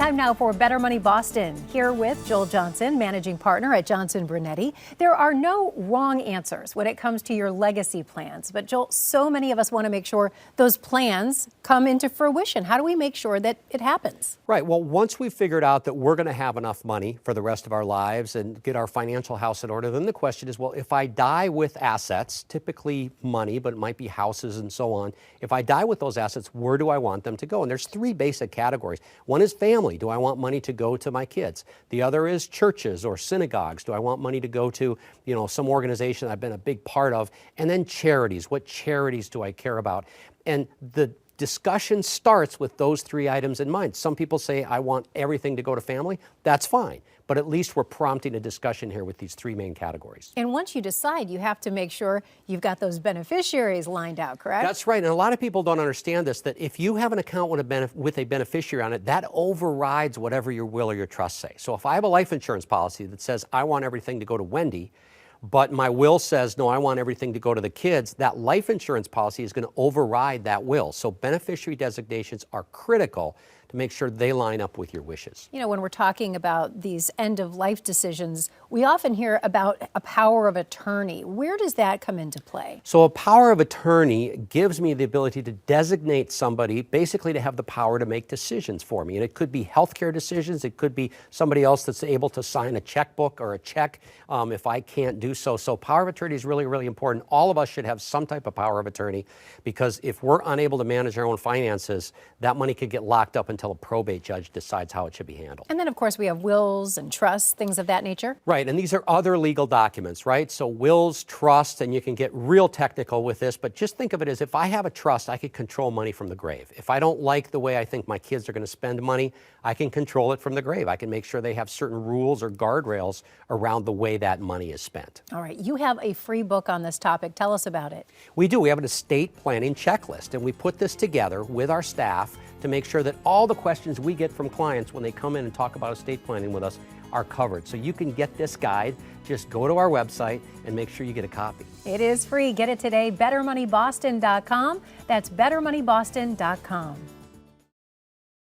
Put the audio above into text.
Time now for Better Money Boston. Here with Joel Johnson, managing partner at Johnson Brunetti. There are no wrong answers when it comes to your legacy plans. But Joel, so many of us want to make sure those plans come into fruition. How do we make sure that it happens? Right. Well, once we've figured out that we're going to have enough money for the rest of our lives and get our financial house in order, then the question is, well, if I die with assets, typically money, but it might be houses and so on. If I die with those assets, where do I want them to go? And there's three basic categories. One is family. Do I want money to go to my kids? The other is churches or synagogues. Do I want money to go to, some organization I've been a big part of? And then charities. What charities do I care about? And the discussion starts with those three items in mind. Some people say, I want everything to go to family. That's fine. But at least we're prompting a discussion here with these three main categories. And once you decide, you have to make sure you've got those beneficiaries lined out, correct? That's right. And a lot of people don't understand this, that if you have an account with a beneficiary on it, that overrides whatever your will or your trust say. So if I have a life insurance policy that says I want everything to go to Wendy, but my will says, no, I want everything to go to the kids, that life insurance policy is going to override that will. So beneficiary designations are critical to make sure they line up with your wishes. When we're talking about these end-of-life decisions, we often hear about a power of attorney. Where does that come into play? So a power of attorney gives me the ability to designate somebody, basically to have the power to make decisions for me. And it could be healthcare decisions. It could be somebody else that's able to sign a checkbook or a check if I can't do so. So power of attorney is really, really important. All of us should have some type of power of attorney, because if we're unable to manage our own finances, that money could get locked up until a probate judge decides how it should be handled. And then, of course, we have wills and trusts, things of that nature. Right, and these are other legal documents, right? So wills, trusts, and you can get real technical with this, but just think of it as if I have a trust, I could control money from the grave. If I don't like the way I think my kids are going to spend money, I can control it from the grave. I can make sure they have certain rules or guardrails around the way that money is spent. All right, you have a free book on this topic. Tell us about it. We do. We have an estate planning checklist, and we put this together with our staff to make sure that all the questions we get from clients when they come in and talk about estate planning with us are covered. So you can get this guide. Just go to our website and make sure you get a copy. It is free. Get it today, bettermoneyboston.com. That's bettermoneyboston.com.